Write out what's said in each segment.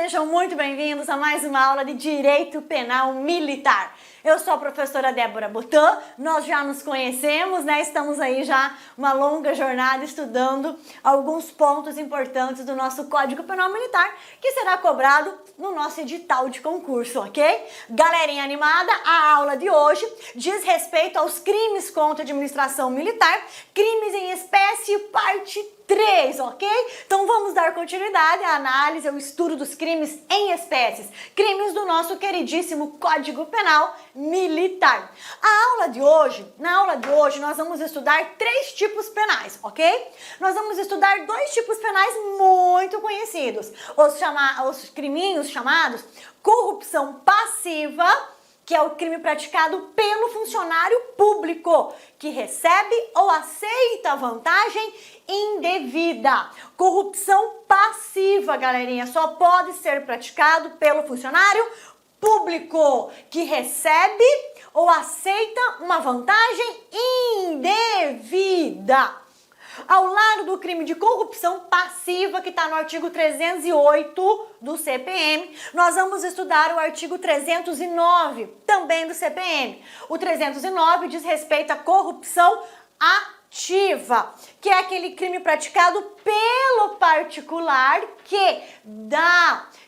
Sejam muito bem-vindos a mais uma aula de Direito Penal Militar. Eu sou a professora Débora Botan, nós já nos conhecemos, né? Estamos aí já uma longa jornada estudando alguns pontos importantes do nosso Código Penal Militar, que será cobrado no nosso edital de concurso, ok? Galerinha animada, a aula de hoje diz respeito aos crimes contra a administração militar, crimes em espécie, parte 3, ok? Então vamos dar continuidade à análise, ao estudo dos crimes em espécies, crimes do nosso queridíssimo Código Penal Militar. Na aula de hoje nós vamos estudar 3 tipos penais, ok? Nós vamos estudar 2 tipos penais muito conhecidos, os criminhos chamados corrupção passiva, que é o crime praticado pelo funcionário público, que recebe ou aceita vantagem indevida. Corrupção passiva, galerinha, só pode ser praticado pelo funcionário público, que recebe ou aceita uma vantagem indevida. Ao lado do crime de corrupção passiva, que está no artigo 308 do CPM, nós vamos estudar o artigo 309, também do CPM. O 309 diz respeito à corrupção ativa, que é aquele crime praticado pelo particular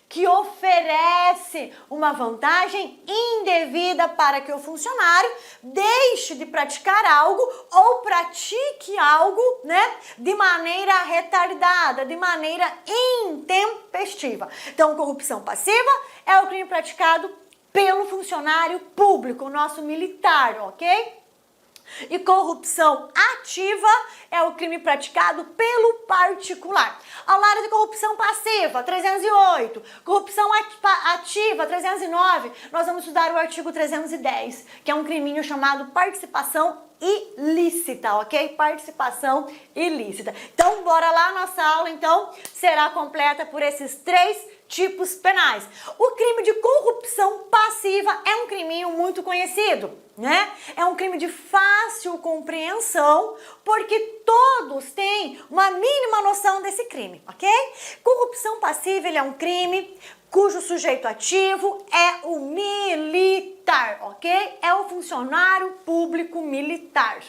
que oferece uma vantagem indevida para que o funcionário deixe de praticar algo ou pratique algo, né, de maneira retardada, de maneira intempestiva. Então, corrupção passiva é o crime praticado pelo funcionário público, o nosso militar, ok? E corrupção ativa é o crime praticado pelo particular. Ao lado de corrupção passiva, 308, corrupção ativa, 309, nós vamos estudar o artigo 310, que é um criminho chamado participação ilícita, ok? Participação ilícita. Então, bora lá, nossa aula, então, será completa por esses 3 tipos penais. O crime de corrupção passiva é um criminho muito conhecido, né? É um crime de fácil compreensão, porque todos têm uma mínima noção desse crime, ok? Corrupção passiva, ele é um crime cujo sujeito ativo é o militar, ok? É o funcionário público militar,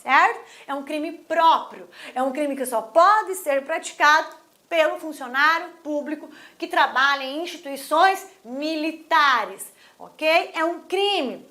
certo? É um crime próprio, é um crime que só pode ser praticado pelo funcionário público que trabalha em instituições militares, ok? É um crime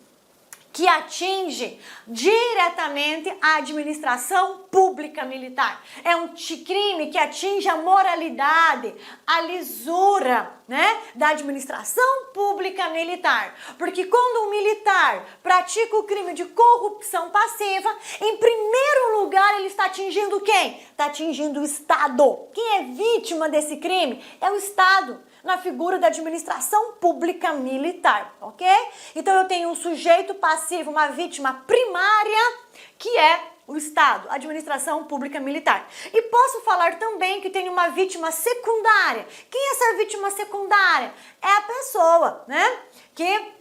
que atinge diretamente a administração pública militar. É um crime que atinge a moralidade, a lisura, né, da administração pública militar. Porque quando um militar pratica o crime de corrupção passiva, em primeiro lugar ele está atingindo quem? Está atingindo o Estado. Quem é vítima desse crime é o Estado, na figura da administração pública militar, ok? Então eu tenho um sujeito passivo, uma vítima primária, que é o Estado, a administração pública militar. E posso falar também que tem uma vítima secundária. Quem é essa vítima secundária? É a pessoa, né, que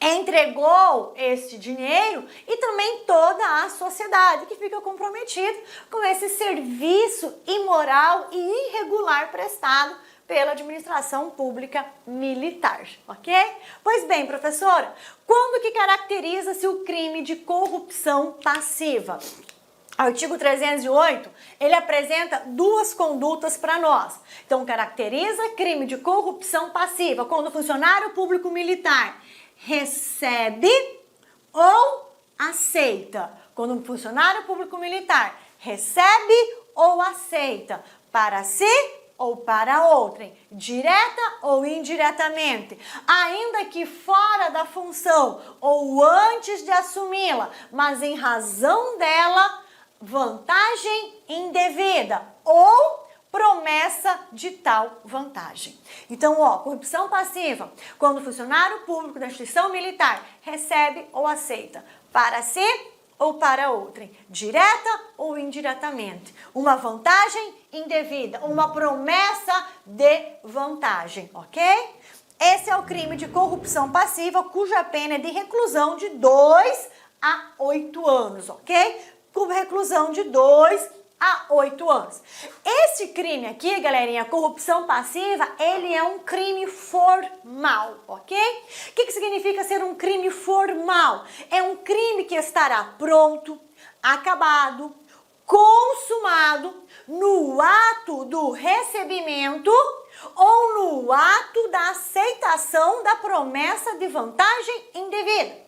entregou esse dinheiro e também toda a sociedade que fica comprometida com esse serviço imoral e irregular prestado pela administração pública militar, ok? Pois bem, professora, quando que caracteriza-se o crime de corrupção passiva? Artigo 308, ele apresenta 2 condutas para nós. Então, caracteriza crime de corrupção passiva quando o funcionário público militar recebe ou aceita. Quando um funcionário público militar recebe ou aceita para si ou para outrem, direta ou indiretamente, ainda que fora da função ou antes de assumi-la, mas em razão dela, vantagem indevida ou promessa de tal vantagem. Então, corrupção passiva, quando o funcionário público da instituição militar recebe ou aceita para si ou para outrem, direta ou indiretamente, uma vantagem indevida, uma promessa de vantagem, ok? Esse é o crime de corrupção passiva, cuja pena é de reclusão de 2 a 8 anos, ok? Com reclusão de 2 a 8 anos. Esse crime aqui, galerinha, corrupção passiva, ele é um crime formal, ok? O que significa ser um crime formal? É um crime que estará pronto, acabado, consumado no ato do recebimento ou no ato da aceitação da promessa de vantagem indevida.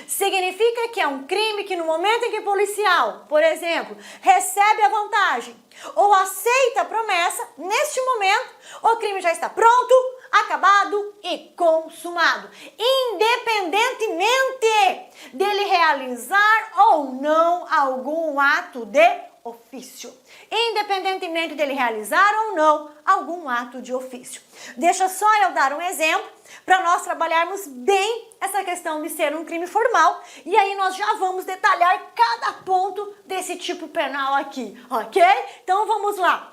Significa que é um crime que no momento em que o policial, por exemplo, recebe a vantagem ou aceita a promessa, neste momento o crime já está pronto, acabado e consumado, independentemente dele realizar ou não algum ato de ofício. Independentemente dele realizar ou não algum ato de ofício. Deixa só eu dar um exemplo para nós trabalharmos bem essa questão de ser um crime formal e aí nós já vamos detalhar cada ponto desse tipo penal aqui, ok? Então vamos lá.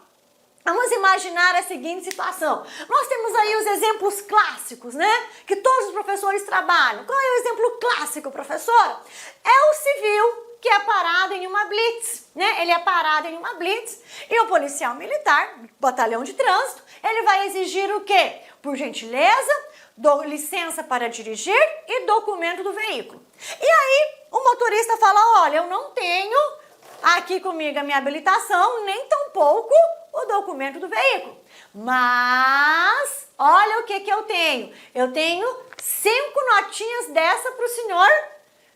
Vamos imaginar a seguinte situação. Nós temos aí os exemplos clássicos, né? Que todos os professores trabalham. Qual é o exemplo clássico, professora? É o civil que é parado em uma blitz, né? Ele é parado em uma blitz e o policial militar, batalhão de trânsito, ele vai exigir o quê? Por gentileza, licença para dirigir e documento do veículo. E aí o motorista fala, olha, eu não tenho aqui comigo a minha habilitação, nem tampouco o documento do veículo. Mas, olha o que eu tenho. Eu tenho 5 notinhas dessa para o senhor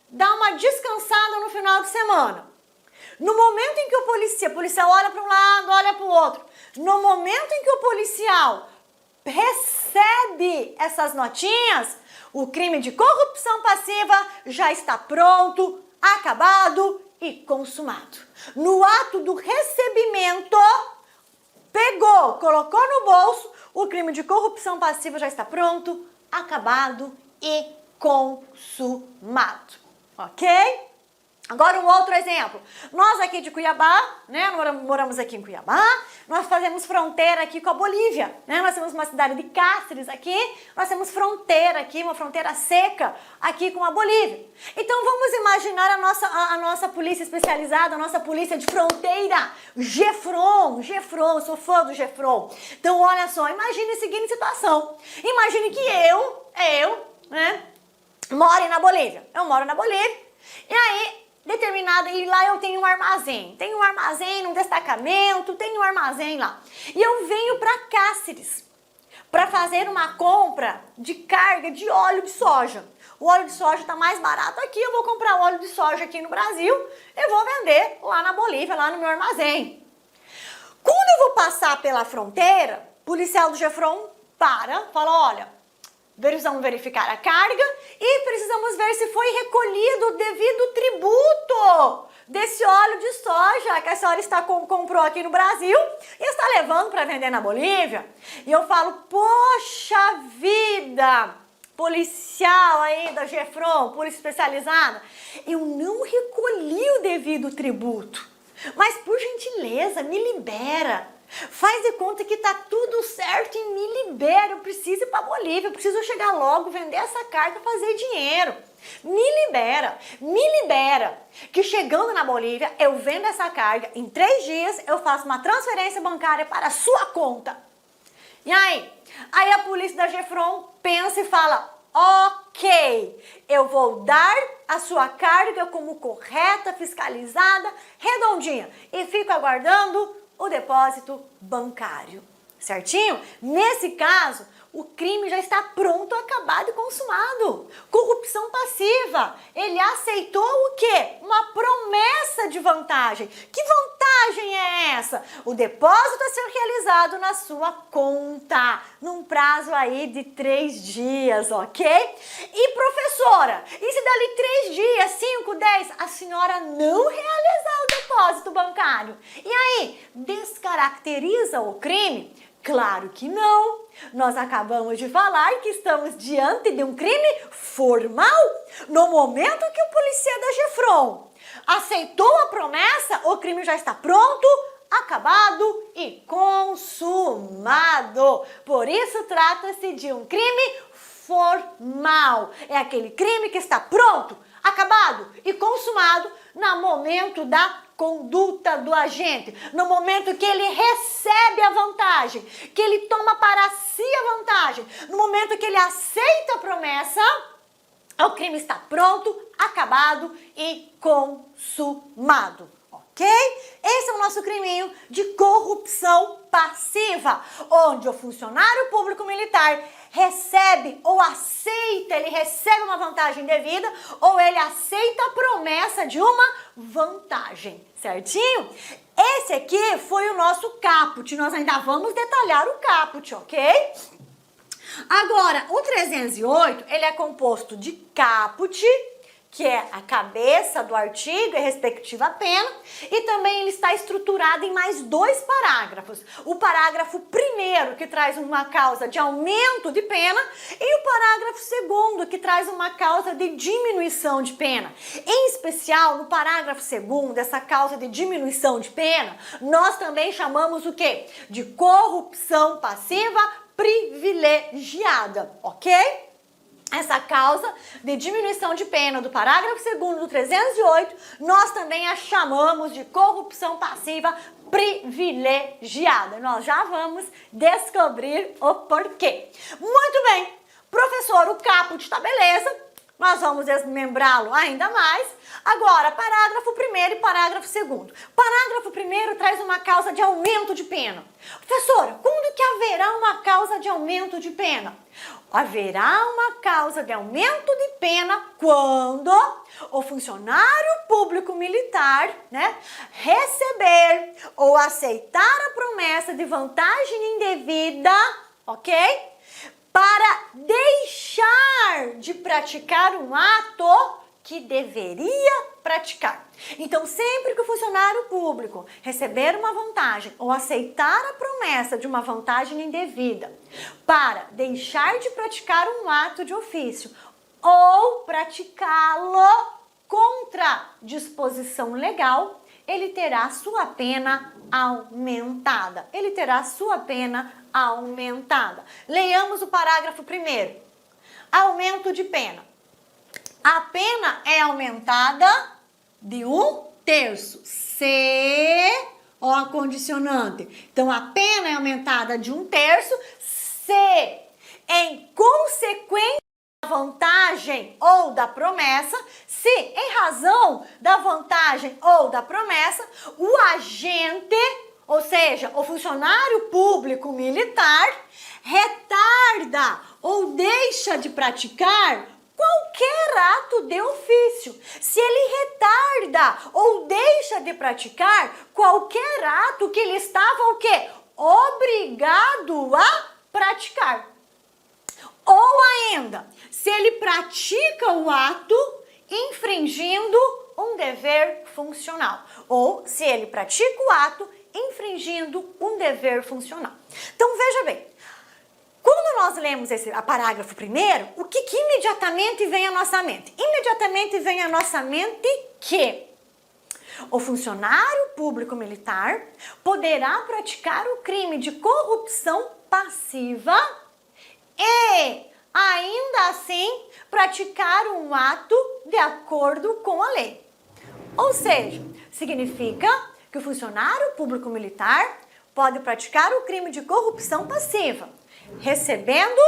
dar uma descansada no final de semana. No momento em que o policial olha para um lado, olha para o outro, no momento em que o policial recebe essas notinhas, o crime de corrupção passiva já está pronto, acabado e consumado. No ato do recebimento, pegou, colocou no bolso, o crime de corrupção passiva já está pronto, acabado e consumado. Ok? Agora um outro exemplo. Nós aqui de Cuiabá, né? Moramos aqui em Cuiabá, nós fazemos fronteira aqui com a Bolívia, né? Nós temos uma cidade de Cáceres aqui, nós temos fronteira aqui, uma fronteira seca aqui com a Bolívia. Então vamos imaginar a nossa polícia especializada, a nossa polícia de fronteira, Gefron, eu sou fã do Gefron. Então olha só, imagine a seguinte situação. Imagine que eu, né? Moro na Bolívia. Eu moro na Bolívia. E aí, e lá eu tenho um armazém. Tenho um armazém num destacamento, tenho um armazém lá. E eu venho para Cáceres para fazer uma compra de carga de óleo de soja. O óleo de soja está mais barato aqui, eu vou comprar óleo de soja aqui no Brasil e vou vender lá na Bolívia, lá no meu armazém. Quando eu vou passar pela fronteira, o policial do Gefron fala, olha, precisamos verificar a carga e precisamos ver se foi recolhido o devido tributo desse óleo de soja que a senhora comprou aqui no Brasil e está levando para vender na Bolívia. E eu falo, poxa vida, policial aí da Gefron, polícia especializada, eu não recolhi o devido tributo, mas por gentileza, me libera. Faz de conta que tá tudo certo e me libera, eu preciso ir para Bolívia, eu preciso chegar logo, vender essa carga e fazer dinheiro. Me libera, que chegando na Bolívia, eu vendo essa carga, em 3 dias eu faço uma transferência bancária para a sua conta. E aí a polícia da Gefron pensa e fala, ok, eu vou dar a sua carga como correta, fiscalizada, redondinha, e fico aguardando o depósito bancário, certinho? Nesse caso, o crime já está pronto, acabado e consumado. Corrupção passiva. Ele aceitou o quê? Uma promessa de vantagem. Que vantagem é essa? O depósito a ser realizado na sua conta, num prazo aí de 3 dias, ok? E professora, e se dali 3 dias, 5, 10, a senhora não realizar o depósito bancário? E aí, descaracteriza o crime? Claro que não. Nós acabamos de falar que estamos diante de um crime formal. No momento que o policial da Gefron aceitou a promessa, o crime já está pronto, acabado e consumado. Por isso trata-se de um crime formal. É aquele crime que está pronto, acabado e consumado no momento da conduta do agente, no momento que ele recebe a vantagem, que ele toma para si a vantagem, no momento que ele aceita a promessa, o crime está pronto, acabado e consumado. Ok? Esse é o nosso criminho de corrupção passiva, onde o funcionário público militar recebe ou aceita, ele recebe uma vantagem devida ou ele aceita a promessa de uma vantagem, certinho? Esse aqui foi o nosso caput, nós ainda vamos detalhar o caput, ok? Agora, o 308, ele é composto de caput, que é a cabeça do artigo e respectiva pena, e também ele está estruturado em mais 2 parágrafos. O parágrafo primeiro, que traz uma causa de aumento de pena, e o parágrafo segundo, que traz uma causa de diminuição de pena. Em especial, no parágrafo segundo, essa causa de diminuição de pena, nós também chamamos o quê? De corrupção passiva privilegiada, ok? Essa causa de diminuição de pena do parágrafo 2º do 308, nós também a chamamos de corrupção passiva privilegiada. Nós já vamos descobrir o porquê. Muito bem, professor, o caput tá beleza, nós vamos desmembrá-lo ainda mais. Agora, parágrafo 1º e parágrafo 2º. Parágrafo 1º traz uma causa de aumento de pena. Professora, quando que haverá uma causa de aumento de pena? Haverá uma causa de aumento de pena quando o funcionário público militar, receber ou aceitar a promessa de vantagem indevida, ok? Para deixar de praticar um ato que deveria praticar. Então, sempre que o funcionário público receber uma vantagem ou aceitar a promessa de uma vantagem indevida para deixar de praticar um ato de ofício ou praticá-lo contra disposição legal, ele terá sua pena aumentada. Ele terá sua pena aumentada. Leiamos o parágrafo 1º. Aumento de pena. A pena é aumentada de 1/3. Se, ó, a condicionante. Então, a pena é aumentada de 1/3 se, em consequência da vantagem ou da promessa, se, em razão da vantagem ou da promessa, o agente, ou seja, o funcionário público militar, retarda ou deixa de praticar qualquer ato de ofício. Se ele retarda ou deixa de praticar qualquer ato que ele estava o quê? Obrigado a praticar. Ou ainda, se ele pratica o ato infringindo um dever funcional. Ou se ele pratica o ato infringindo um dever funcional. Então, veja bem, quando nós lemos esse parágrafo 1º, o que imediatamente vem à nossa mente? Imediatamente vem à nossa mente que o funcionário público militar poderá praticar o crime de corrupção passiva e, ainda assim, praticar um ato de acordo com a lei. Ou seja, significa que o funcionário público militar pode praticar o crime de corrupção passiva, recebendo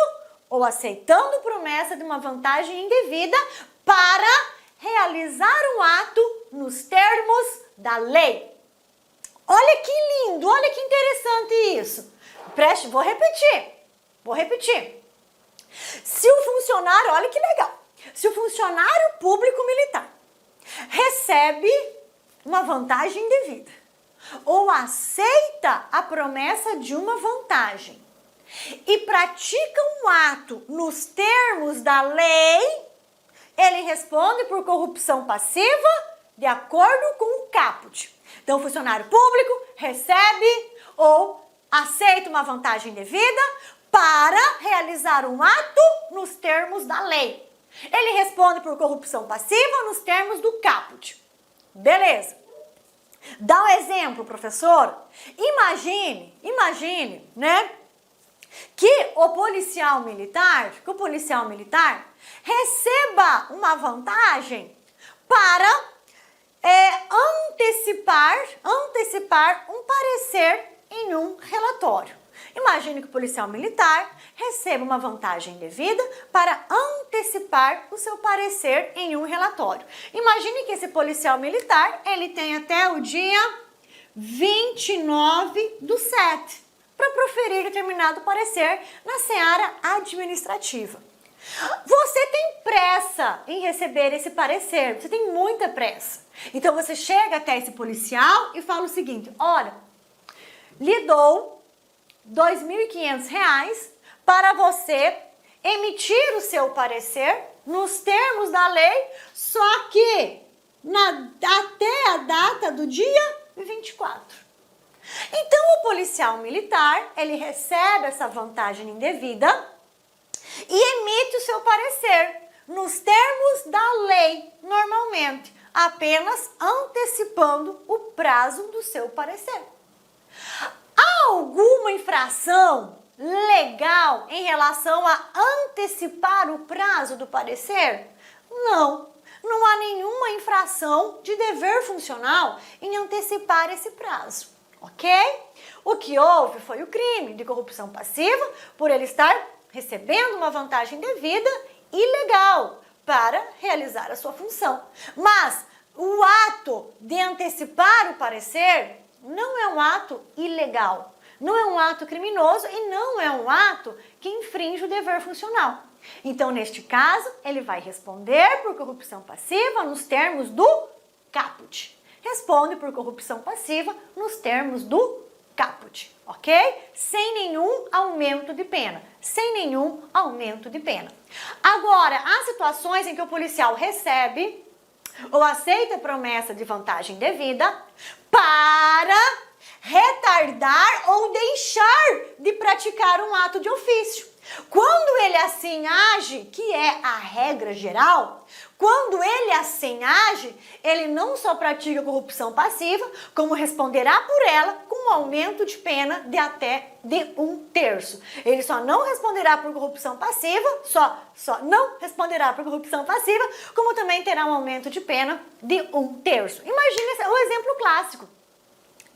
ou aceitando promessa de uma vantagem indevida para realizar um ato nos termos da lei. Olha que lindo, olha que interessante isso. Preste, vou repetir. Se o funcionário, olha que legal, se o funcionário público militar recebe uma vantagem indevida ou aceita a promessa de uma vantagem e pratica um ato nos termos da lei, ele responde por corrupção passiva de acordo com o caput. Então, o funcionário público recebe ou aceita uma vantagem indevida para realizar um ato nos termos da lei. Ele responde por corrupção passiva nos termos do caput. Beleza. Dá um exemplo, professor. Imagine, que o policial militar receba uma vantagem para antecipar um parecer em um relatório. Imagine que o policial militar receba uma vantagem indevida para antecipar o seu parecer em um relatório. Imagine que esse policial militar, ele tem até o dia 29/7 para proferir determinado parecer na seara administrativa. Você tem pressa em receber esse parecer, você tem muita pressa. Então você chega até esse policial e fala o seguinte: olha, lhe dou R$2.500 para você emitir o seu parecer nos termos da lei, só que até a data do dia 24. Então o policial militar, ele recebe essa vantagem indevida e emite o seu parecer nos termos da lei, normalmente, apenas antecipando o prazo do seu parecer. Há alguma infração legal em relação a antecipar o prazo do parecer? Não. Não há nenhuma infração de dever funcional em antecipar esse prazo, ok? O que houve foi o crime de corrupção passiva por ele estar recebendo uma vantagem devida ilegal para realizar a sua função. Mas o ato de antecipar o parecer não é um ato ilegal, não é um ato criminoso e não é um ato que infringe o dever funcional. Então, neste caso, ele vai responder por corrupção passiva nos termos do caput. Responde por corrupção passiva nos termos do caput, ok? Sem nenhum aumento de pena, sem nenhum aumento de pena. Agora, há situações em que o policial recebe ou aceita a promessa de vantagem devida para retardar ou deixar de praticar um ato de ofício. Quando ele assim age, que é a regra geral, quando ele assim age, ele não só pratica corrupção passiva, como responderá por ela com um aumento de pena de até de 1/3. Ele só não responderá por corrupção passiva, só não responderá por corrupção passiva, como também terá um aumento de pena de 1/3. Imagina o exemplo clássico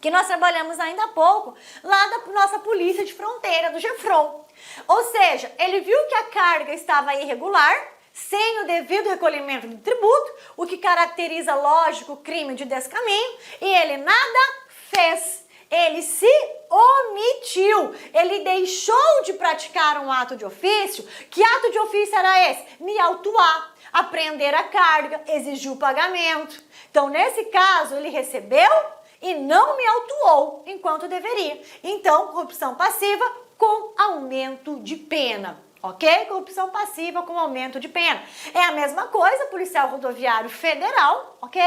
que nós trabalhamos ainda há pouco, lá da nossa polícia de fronteira, do Gefron. Ou seja, ele viu que a carga estava irregular, sem o devido recolhimento de tributo, o que caracteriza, lógico, o crime de descaminho, e ele nada fez. Ele se omitiu, ele deixou de praticar um ato de ofício. Que ato de ofício era esse? Me autuar, apreender a carga, exigir o pagamento. Então, nesse caso, ele recebeu e não me autuou enquanto deveria. Então, corrupção passiva com aumento de pena, ok? Corrupção passiva com aumento de pena. É a mesma coisa, policial rodoviário federal, ok?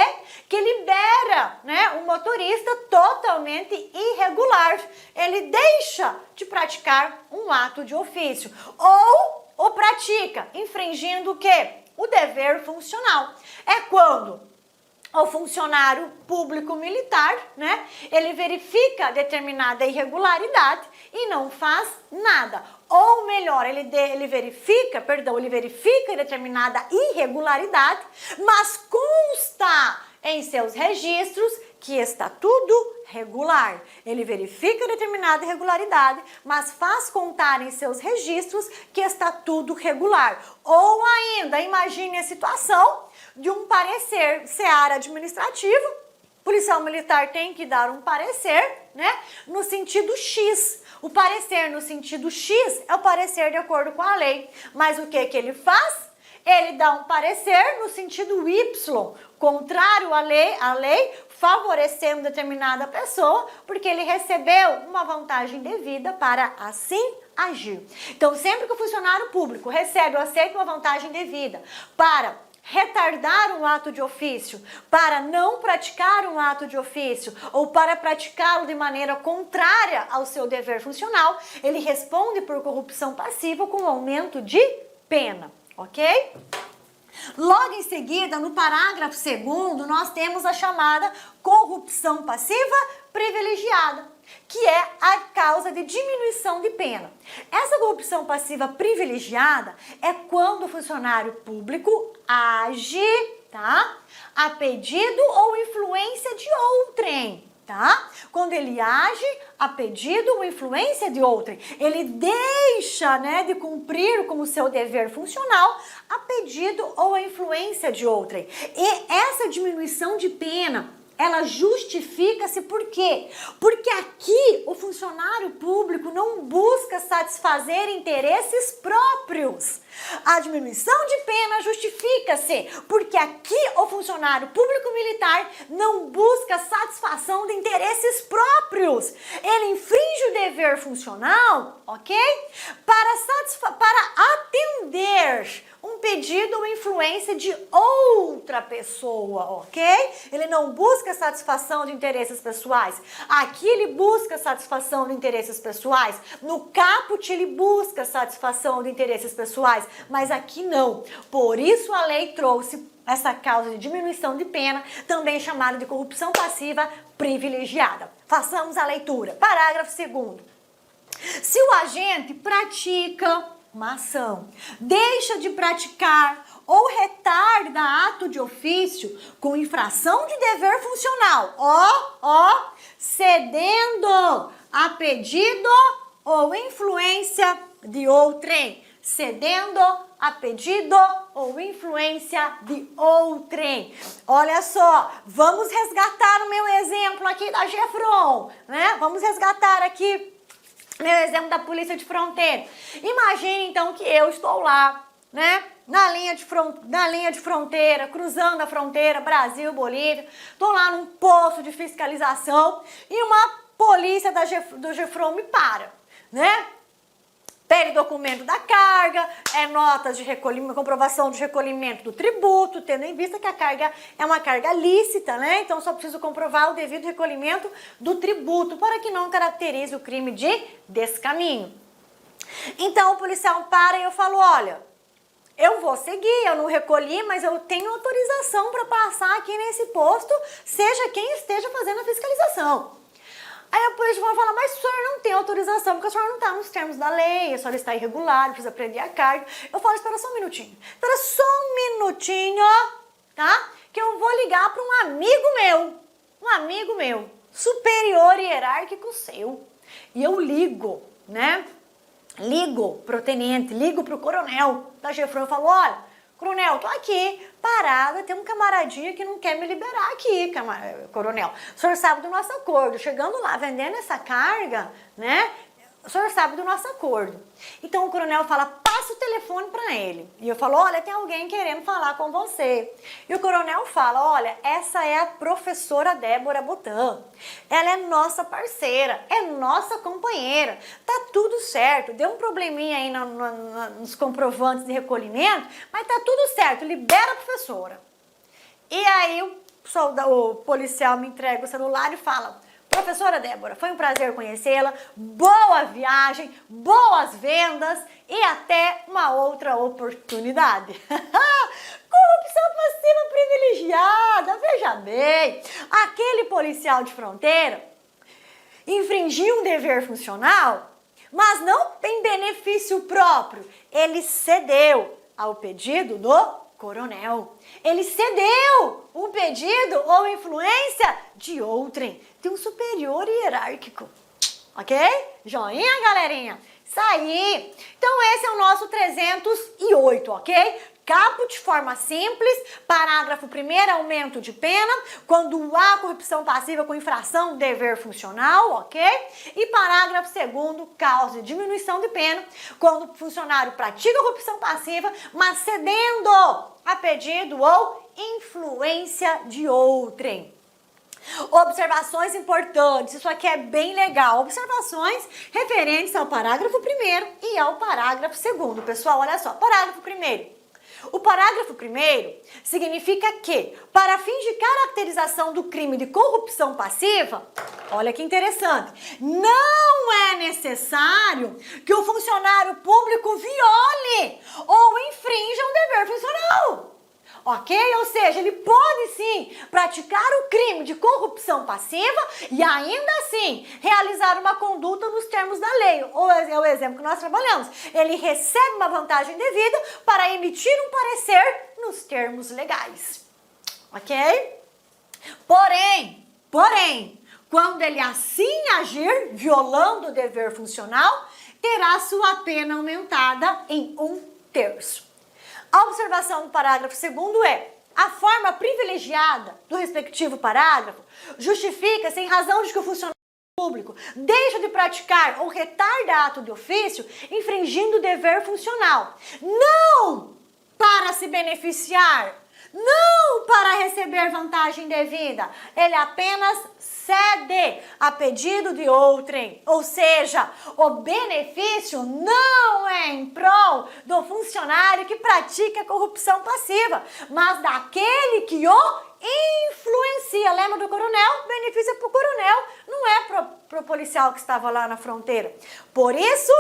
Que libera, um motorista totalmente irregular. Ele deixa de praticar um ato de ofício ou o pratica, infringindo o quê? O dever funcional. É quando o funcionário público militar, ele verifica determinada irregularidade e não faz nada. Ou melhor, ele verifica determinada irregularidade, mas consta em seus registros que está tudo regular. Ele verifica determinada irregularidade, mas faz constar em seus registros que está tudo regular. Ou ainda, imagine a situação de um parecer seara administrativa, o policial militar tem que dar um parecer, no sentido X. O parecer no sentido X é o parecer de acordo com a lei. Mas o que ele faz? Ele dá um parecer no sentido Y, contrário à lei, favorecendo determinada pessoa, porque ele recebeu uma vantagem devida para assim agir. Então, sempre que o funcionário público recebe ou aceita uma vantagem devida para retardar um ato de ofício, para não praticar um ato de ofício ou para praticá-lo de maneira contrária ao seu dever funcional, ele responde por corrupção passiva com aumento de pena, ok? Logo em seguida, no parágrafo 2º, nós temos a chamada corrupção passiva privilegiada, que é a causa de diminuição de pena. Essa corrupção passiva privilegiada é quando o funcionário público age tá? A pedido ou influência de outrem, tá? Quando ele age a pedido ou influência de outrem, ele deixa, né, de cumprir com o seu dever funcional a pedido ou a influência de outrem. E essa diminuição de pena, ela justifica-se por quê? Porque aqui o funcionário público não busca satisfazer interesses próprios. A diminuição de pena justifica-se porque aqui o funcionário público militar não busca satisfação de interesses próprios. Ele infringe o dever funcional, ok? Para atender um pedido ou influência de outra pessoa, ok? Ele não busca satisfação de interesses pessoais. Aqui ele busca satisfação de interesses pessoais. No caput ele busca satisfação de interesses pessoais, mas aqui não. Por isso a lei trouxe essa causa de diminuição de pena, também chamada de corrupção passiva privilegiada. Façamos a leitura. Parágrafo 2º. Se o agente pratica uma ação, deixa de praticar ou retarda ato de ofício com infração de dever funcional, cedendo a pedido ou influência de outrem, cedendo a pedido ou influência de outrem. Olha só, vamos resgatar o meu exemplo aqui da Gefron, né? Vamos resgatar aqui meu exemplo da Polícia de Fronteira. Imagine então que eu estou lá, né, na linha de fronteira, cruzando a fronteira Brasil-Bolívia, estou lá num posto de fiscalização e uma polícia do Gefron me para, né? Pede documento da carga, notas de recolhimento, comprovação de recolhimento do tributo, tendo em vista que a carga é uma carga lícita, né? Então só preciso comprovar o devido recolhimento do tributo para que não caracterize o crime de descaminho. Então o policial para e eu falo, olha, eu vou seguir, eu não recolhi, mas eu tenho autorização para passar aqui nesse posto, seja quem esteja fazendo a fiscalização. Aí a polícia vai falar, mas o senhor não tem autorização, porque o senhor não está nos termos da lei, a senhora está irregular, precisa prender a carga. Eu falo, espera só um minutinho, tá? Que eu vou ligar para um amigo meu, superior e hierárquico seu. E eu ligo, né? Ligo pro tenente, ligo pro coronel da Gefron, eu falo, olha, coronel, tô aqui, parada, tem um camaradinha que não quer me liberar aqui, coronel. O senhor sabe do nosso acordo, chegando lá, vendendo essa carga, né? O senhor sabe do nosso acordo. Então o coronel fala, passa o telefone para ele. E eu falo, olha, tem alguém querendo falar com você. E o coronel fala, olha, essa é a professora Débora Botan. Ela é nossa parceira, é nossa companheira. Tá tudo certo, deu um probleminha aí nos comprovantes de recolhimento, mas tá tudo certo, libera a professora. E aí o policial me entrega o celular e fala, professora Débora, foi um prazer conhecê-la, boa viagem, boas vendas e até uma outra oportunidade. Corrupção passiva privilegiada, veja bem, aquele policial de fronteira infringiu um dever funcional, mas não em benefício próprio, ele cedeu ao pedido do coronel. Ele cedeu um pedido ou influência de outrem, de um superior hierárquico. Ok? Joinha, galerinha? Isso aí. Então esse é o nosso 308, ok? Caput, forma simples, parágrafo 1º, aumento de pena, quando há corrupção passiva com infração do dever funcional, ok? E parágrafo 2º, causa de diminuição de pena, quando o funcionário pratica corrupção passiva, mas cedendo a pedido ou influência de outrem. Observações importantes, isso aqui é bem legal, observações referentes ao parágrafo 1º e ao parágrafo 2º, pessoal, olha só, parágrafo 1º. O parágrafo 1º significa que, para fins de caracterização do crime de corrupção passiva, olha que interessante, não é necessário que o funcionário público viole ou infrinja um dever funcional. Ok? Ou seja, ele pode sim praticar o crime de corrupção passiva e ainda assim realizar uma conduta nos termos da lei. Ou é o exemplo que nós trabalhamos. Ele recebe uma vantagem devida para emitir um parecer nos termos legais. ok? Porém, quando ele assim agir, violando o dever funcional, terá sua pena aumentada em 1/3. A observação do parágrafo 2º é: a forma privilegiada do respectivo parágrafo justifica-se em razão de que o funcionário público deixa de praticar ou retarda ato de ofício, infringindo o dever funcional, não para se beneficiar, não para receber vantagem devida, ele apenas cede a pedido de outrem, ou seja, o benefício não é em prol do funcionário que pratica corrupção passiva, mas daquele que o influencia. Lembra do coronel? Benefício é para o coronel, não é para o policial que estava lá na fronteira. Por isso,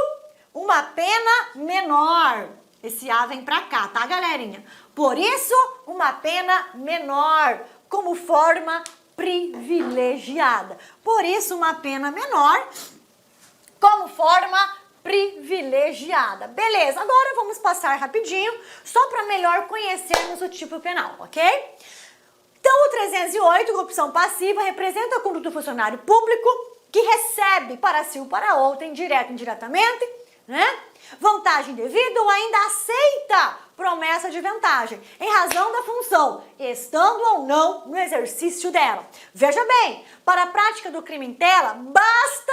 uma pena menor. Esse A vem pra cá, tá, galerinha? Por isso, uma pena menor, como forma privilegiada. Por isso, uma pena menor, como forma privilegiada. Beleza, agora vamos passar rapidinho, só para melhor conhecermos o tipo penal, ok? Então, o 308, corrupção passiva, representa a conduta do funcionário público que recebe para si ou para outrem, direto ou indiretamente, né? Vantagem devida ou ainda aceita promessa de vantagem, em razão da função, estando ou não no exercício dela. Veja bem, para a prática do crime em tela, basta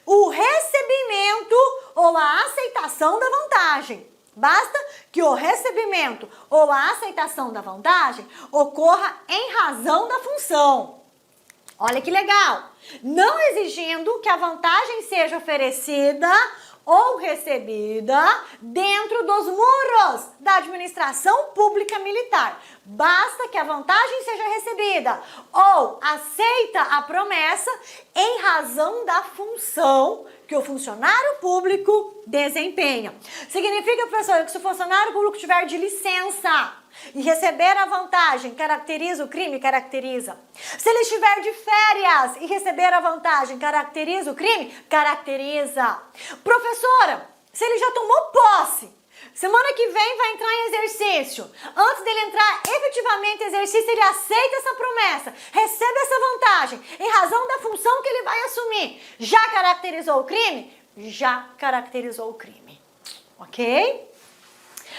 o recebimento ou a aceitação da vantagem. Basta que o recebimento ou a aceitação da vantagem ocorra em razão da função. Olha que legal! Não exigindo que a vantagem seja oferecida ou recebida dentro dos muros da administração pública militar. Basta que a vantagem seja recebida ou aceita a promessa em razão da função que o funcionário público desempenha. Significa, professor, que se o funcionário público tiver de licença e receber a vantagem, caracteriza o crime? Caracteriza. Se ele estiver de férias e receber a vantagem, caracteriza o crime? Caracteriza. Professora, se ele já tomou posse, semana que vem vai entrar em exercício, antes dele entrar efetivamente em exercício, ele aceita essa promessa, recebe essa vantagem, em razão da função que ele vai assumir. Já caracterizou o crime? Já caracterizou o crime. Ok?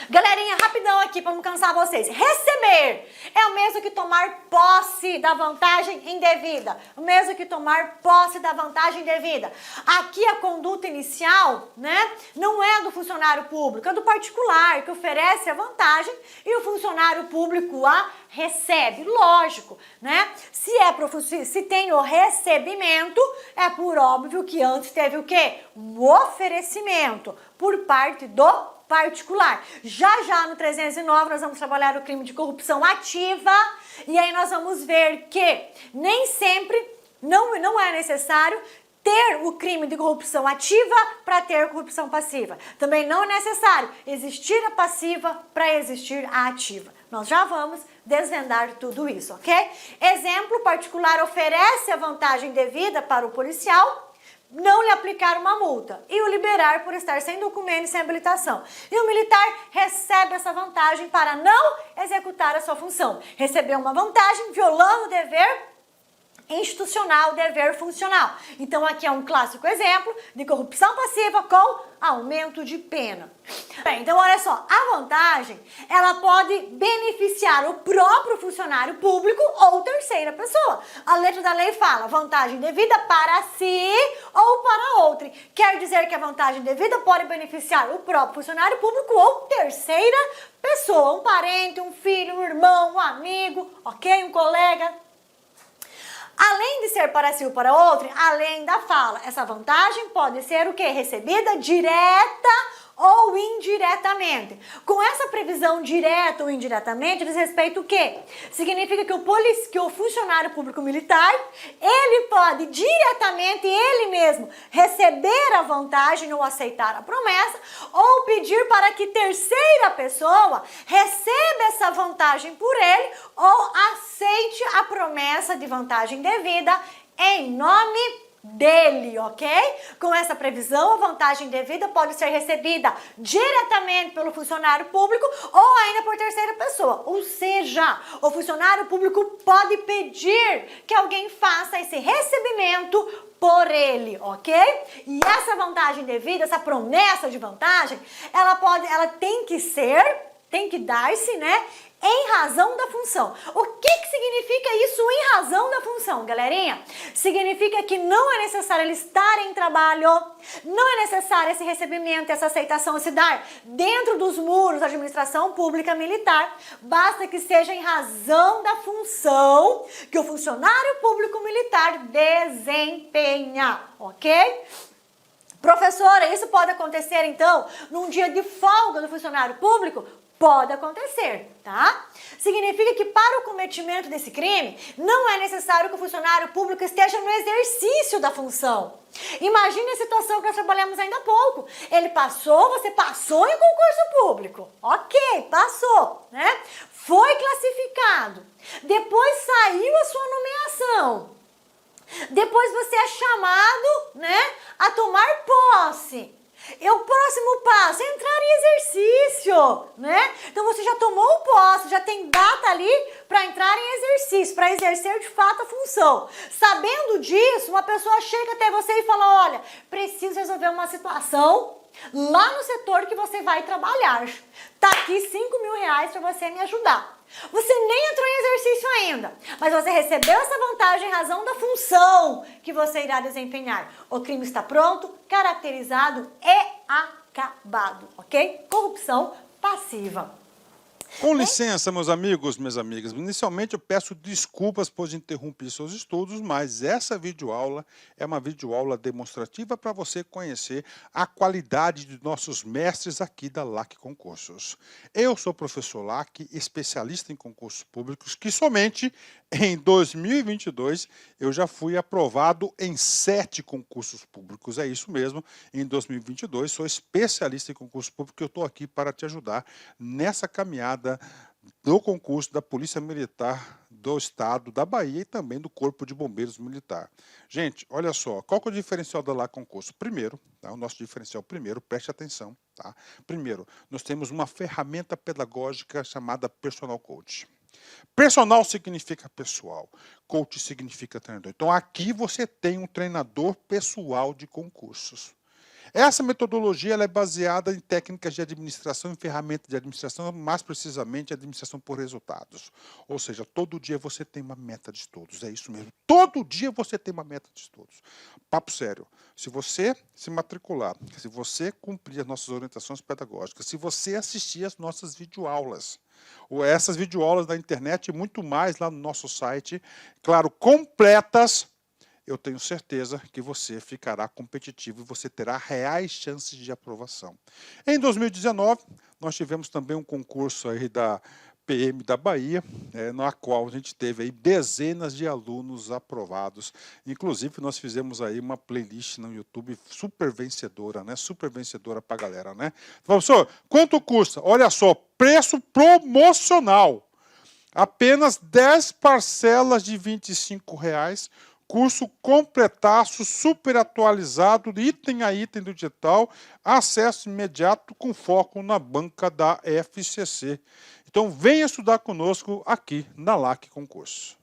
Galerinha, rapidão aqui para não cansar vocês. Receber é o mesmo que tomar posse da vantagem indevida. O mesmo que tomar posse da vantagem indevida. Aqui a conduta inicial, né, não é do funcionário público, é do particular que oferece a vantagem e o funcionário público a recebe. Lógico, né? Se tem o recebimento, é por óbvio que antes teve o quê? O oferecimento por parte do particular. Já no 309 nós vamos trabalhar o crime de corrupção ativa e aí nós vamos ver que nem sempre, não é necessário ter o crime de corrupção ativa para ter corrupção passiva. Também não é necessário existir a passiva para existir a ativa. Nós já vamos desvendar tudo isso, ok? Exemplo, particular oferece a vantagem devida para o policial, não lhe aplicar uma multa e o liberar por estar sem documento e sem habilitação. E o militar recebe essa vantagem para não executar a sua função. Recebeu uma vantagem violando o dever institucional, dever funcional. Então aqui é um clássico exemplo de corrupção passiva com aumento de pena. Bem, então olha só, a vantagem, ela pode beneficiar o próprio funcionário público ou terceira pessoa. A letra da lei fala vantagem devida para si ou para outrem. Quer dizer que a vantagem devida pode beneficiar o próprio funcionário público ou terceira pessoa, um parente, um filho, um irmão, um amigo, ok? Um colega. Além de ser para si ou para outro, além da fala, essa vantagem pode ser o quê? Recebida direta ou indiretamente. Com essa previsão direta ou indiretamente, diz respeito o quê? Significa que o funcionário público militar, ele pode diretamente, ele mesmo, receber a vantagem ou aceitar a promessa, ou pedir para que terceira pessoa receba essa vantagem por ele, ou aceite a promessa de vantagem devida em nome dele, ok? Com essa previsão, a vantagem devida pode ser recebida diretamente pelo funcionário público ou ainda por terceira pessoa. Ou seja, o funcionário público pode pedir que alguém faça esse recebimento por ele, ok? E essa vantagem devida, essa promessa de vantagem, ela tem que dar-se, né? Em razão da função. O que significa isso em razão da função, galerinha? Significa que não é necessário ele estar em trabalho, não é necessário esse recebimento, essa aceitação se dar dentro dos muros da administração pública militar, basta que seja em razão da função que o funcionário público militar desempenha, ok? Professora, isso pode acontecer então num dia de folga do funcionário público? Pode acontecer, tá? Significa que para o cometimento desse crime, não é necessário que o funcionário público esteja no exercício da função. Imagine a situação que nós trabalhamos ainda há pouco. Você passou em concurso público. Ok, passou, né? Foi classificado. Depois saiu a sua nomeação. Depois você é chamado, né, a tomar posse. E o próximo passo é entrar em exercício, né? Então você já tomou o posse, já tem data ali para entrar em exercício, para exercer de fato a função. Sabendo disso, uma pessoa chega até você e fala, olha, preciso resolver uma situação lá no setor que você vai trabalhar. Tá aqui R$5.000 para você me ajudar. Você nem entrou em exercício ainda, mas você recebeu essa vantagem em razão da função que você irá desempenhar. O crime está pronto, caracterizado e acabado, ok? Corrupção passiva. Com licença, meus amigos, minhas amigas, inicialmente eu peço desculpas por interromper seus estudos, mas essa videoaula é uma videoaula demonstrativa para você conhecer a qualidade de nossos mestres aqui da LAC Concursos. Eu sou o professor LAC, especialista em concursos públicos, que somente em 2022 eu já fui aprovado em 7 concursos públicos. É isso mesmo, em 2022 sou especialista em concurso público e eu estou aqui para te ajudar nessa caminhada do concurso da Polícia Militar do Estado da Bahia e também do Corpo de Bombeiros Militar. Gente, olha só, qual que é o diferencial da LAC Concurso? Primeiro, tá, o nosso diferencial primeiro, preste atenção, tá? Primeiro, nós temos uma ferramenta pedagógica chamada Personal Coach. Personal significa pessoal, coach significa treinador. Então aqui você tem um treinador pessoal de concursos. Essa metodologia ela é baseada em técnicas de administração e ferramentas de administração, mais precisamente administração por resultados. Ou seja, todo dia você tem uma meta de estudos, é isso mesmo. Todo dia você tem uma meta de estudos. Papo sério, se você se matricular, se você cumprir as nossas orientações pedagógicas, se você assistir às nossas videoaulas, ou essas videoaulas da internet e muito mais lá no nosso site, claro, completas, eu tenho certeza que você ficará competitivo e você terá reais chances de aprovação. Em 2019, nós tivemos também um concurso aí da PM da Bahia, na qual a gente teve aí dezenas de alunos aprovados. Inclusive, nós fizemos aí uma playlist no YouTube super vencedora, né? Super vencedora para a galera, né? Professor, quanto custa? Olha só, preço promocional. Apenas 10 parcelas de R$25. Curso completaço, super atualizado, item a item do digital, acesso imediato com foco na banca da FCC. Então venha estudar conosco aqui na LAC Concurso.